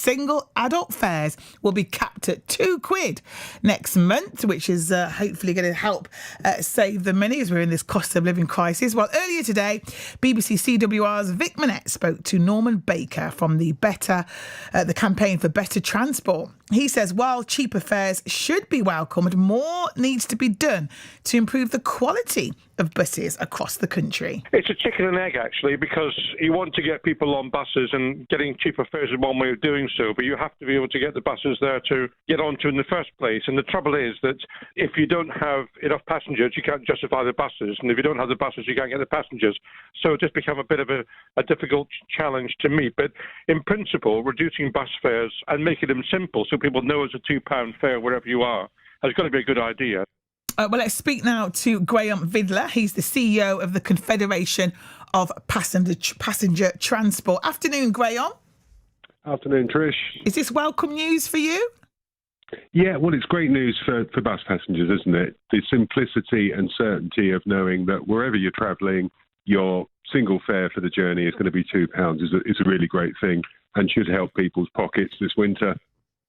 single adult fares will be capped at £2 next month, which is hopefully going to help save the money as we're in this cost of living crisis. Well, earlier today, BBC CWR's Vic Manette spoke to Norman Baker from the campaign for better transport. He says while cheaper fares should be welcomed, more needs to be done to improve the quality of buses across the country. It's a chicken and egg, actually, because you want to get people on buses, and getting cheaper fares is one way of doing so, but you have to be able to get the buses there to get onto in the first place. And the trouble is that if you don't have enough passengers, you can't justify the buses, and if you don't have the buses, you can't get the passengers. So it's just become a bit of a difficult challenge to meet. But in principle, reducing bus fares and making them simple so people know it's a £2 fare wherever you are has got to be a good idea. Well, let's speak now to Graham Vidler. He's the CEO of the Confederation of Passenger Transport. Afternoon, Graham. Afternoon, Trish. Is this welcome news for you? Yeah, well, it's great news for bus passengers, isn't it? The simplicity and certainty of knowing that wherever you're travelling, your single fare for the journey is going to be £2 is a really great thing and should help people's pockets this winter.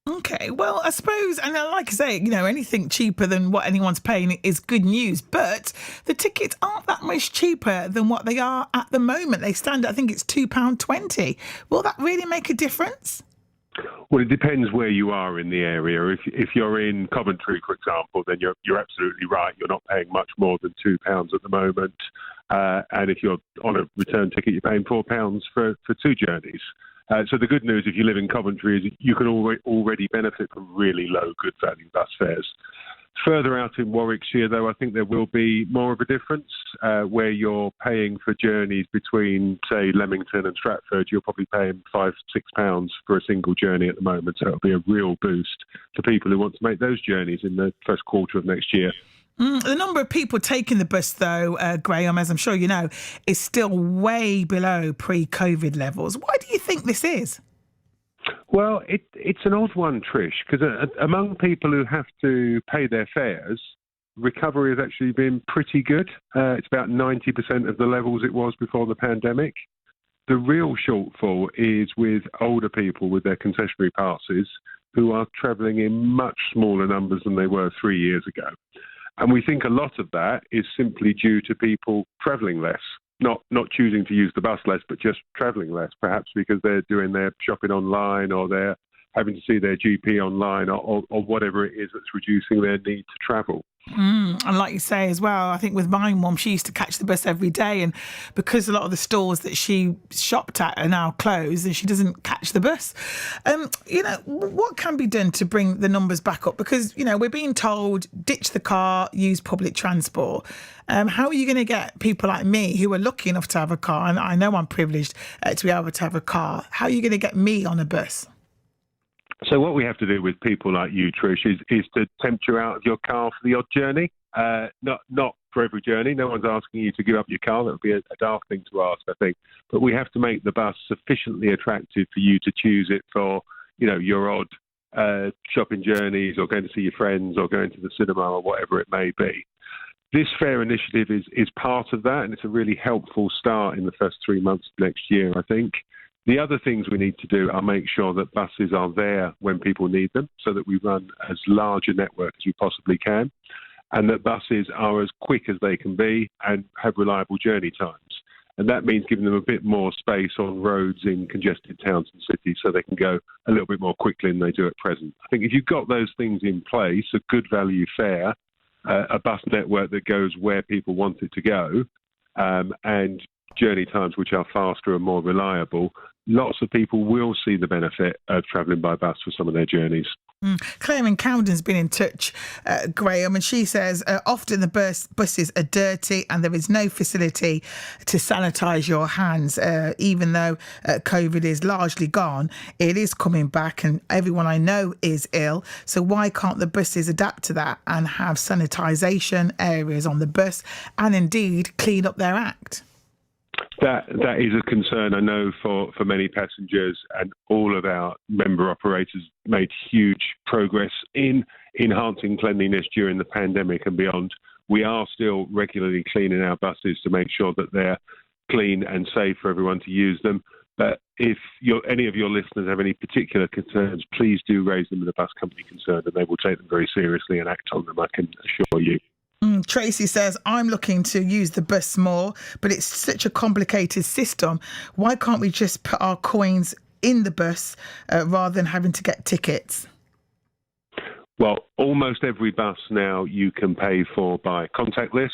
OK, well, I suppose, and like I say, anything cheaper than what anyone's paying is good news, but the tickets aren't that much cheaper than what they are at the moment. They stand at, I think it's £2.20. Will that really make a difference? Well, it depends where you are in the area. If you're in Coventry, for example, then you're absolutely right. You're not paying much more than £2 at the moment. And if you're on a return ticket, you're paying £4 for two journeys. So the good news, if you live in Coventry, is you can already benefit from really low, good value bus fares. Further out in Warwickshire, though, I think there will be more of a difference where you're paying for journeys between, say, Leamington and Stratford. You're probably paying £5-6 for a single journey at the moment. So it'll be a real boost for people who want to make those journeys in the first quarter of next year. The number of people taking the bus, though, Graham, as I'm sure you know, is still way below pre-COVID levels. Why do you think this is? Well, it's an odd one, Trish, because among people who have to pay their fares, recovery has actually been pretty good. It's about 90% of the levels it was before the pandemic. The real shortfall is with older people with their concessionary passes who are travelling in much smaller numbers than they were 3 years ago. And we think a lot of that is simply due to people travelling less, not choosing to use the bus less, but just travelling less, perhaps because they're doing their shopping online or they're having to see their GP online or whatever it is that's reducing their need to travel. And like you say as well, I think with my mum, she used to catch the bus every day, and because a lot of the stores that she shopped at are now closed and she doesn't catch the bus. What can be done to bring the numbers back up? Because, we're being told, ditch the car, use public transport. How are you going to get people like me who are lucky enough to have a car, and I know I'm privileged to be able to have a car, how are you going to get me on a bus? So what we have to do with people like you, Trish, is to tempt you out of your car for the odd journey. Not for every journey. No one's asking you to give up your car. That would be a daft thing to ask, I think. But we have to make the bus sufficiently attractive for you to choose it for, your odd shopping journeys or going to see your friends or going to the cinema or whatever it may be. This fare initiative is part of that, and it's a really helpful start in the first 3 months of next year, I think. The other things we need to do are make sure that buses are there when people need them so that we run as large a network as we possibly can, and that buses are as quick as they can be and have reliable journey times. And that means giving them a bit more space on roads in congested towns and cities so they can go a little bit more quickly than they do at present. I think if you've got those things in place, a good value fare, a bus network that goes where people want it to go, and journey times which are faster and more reliable, lots of people will see the benefit of travelling by bus for some of their journeys. Claire in Camden's been in touch, Graham, and she says often the buses are dirty and there is no facility to sanitise your hands. Even though COVID is largely gone, it is coming back and everyone I know is ill. So why can't the buses adapt to that and have sanitisation areas on the bus and indeed clean up their act? That is a concern, I know, for many passengers, and all of our member operators made huge progress in enhancing cleanliness during the pandemic and beyond. We are still regularly cleaning our buses to make sure that they're clean and safe for everyone to use them. But if any of your listeners have any particular concerns, please do raise them with the bus company concerned, and they will take them very seriously and act on them, I can assure you. Tracy says, I'm looking to use the bus more, but it's such a complicated system. Why can't we just put our coins in the bus rather than having to get tickets? Well, almost every bus now you can pay for by contactless.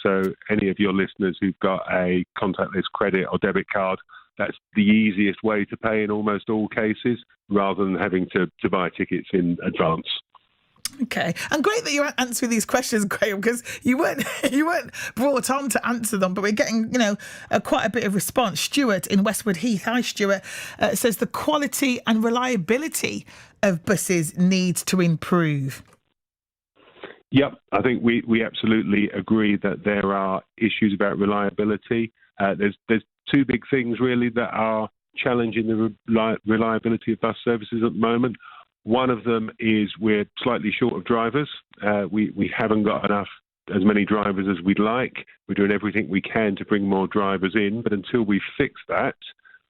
So any of your listeners who've got a contactless credit or debit card, that's the easiest way to pay in almost all cases, rather than having to buy tickets in advance. Okay, and great that you're answering these questions, Graham, because you weren't brought on to answer them, but we're getting quite a bit of response. Stuart in Westwood Heath, hi Stuart, says the quality and reliability of buses needs to improve. Yep, I think we absolutely agree that there are issues about reliability. There's two big things really that are challenging the reliability of bus services at the moment. One of them is we're slightly short of drivers. We haven't got as many drivers as we'd like. We're doing everything we can to bring more drivers in, but until we fix that,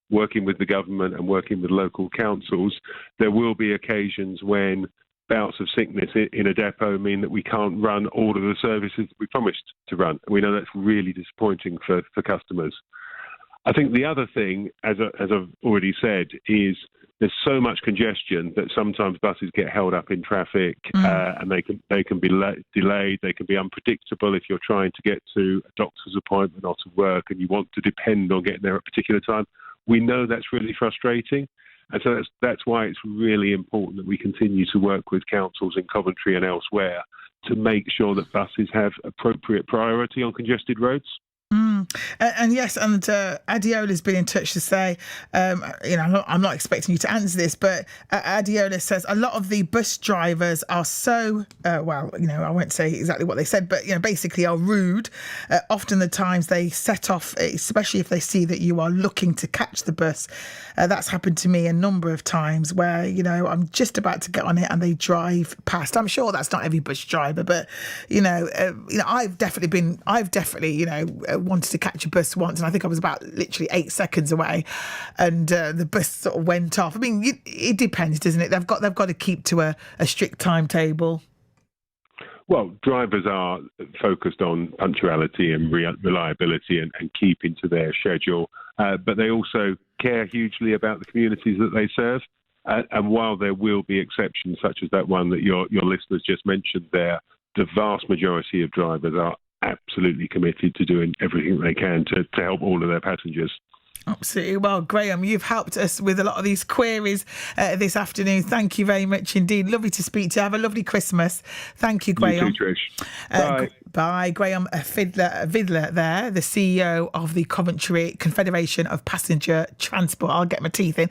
working with the government and working with local councils, there will be occasions when bouts of sickness in a depot mean that we can't run all of the services that we promised to run. And we know that's really disappointing for customers. I think the other thing, as I've already said, is there's so much congestion that sometimes buses get held up in traffic and they can be delayed. They can be unpredictable if you're trying to get to a doctor's appointment or to work and you want to depend on getting there at a particular time. We know that's really frustrating. And so that's why it's really important that we continue to work with councils in Coventry and elsewhere to make sure that buses have appropriate priority on congested roads. And yes, and Adiola's been in touch to say, I'm not expecting you to answer this, but Adiola says a lot of the bus drivers are so, I won't say exactly what they said, but, basically are rude. Often the times they set off, especially if they see that you are looking to catch the bus. That's happened to me a number of times where, I'm just about to get on it and they drive past. I'm sure that's not every bus driver, but, I've definitely wanted to catch a bus once, and I think I was about literally 8 seconds away, and the bus sort of went off. I mean, it depends, doesn't it? They've got to keep to a strict timetable. Well, drivers are focused on punctuality and reliability and keeping to their schedule, but they also care hugely about the communities that they serve. And while there will be exceptions, such as that one that your listeners just mentioned there, the vast majority of drivers are absolutely committed to doing everything they can to help all of their passengers. Absolutely. Well, Graham, you've helped us with a lot of these queries this afternoon. Thank you very much indeed. Lovely to speak to you. Have a lovely Christmas. Thank you, Graham. You too, Trish. Bye. Bye. Graham Vidler there, the CEO of the Coventry Confederation of Passenger Transport. I'll get my teeth in.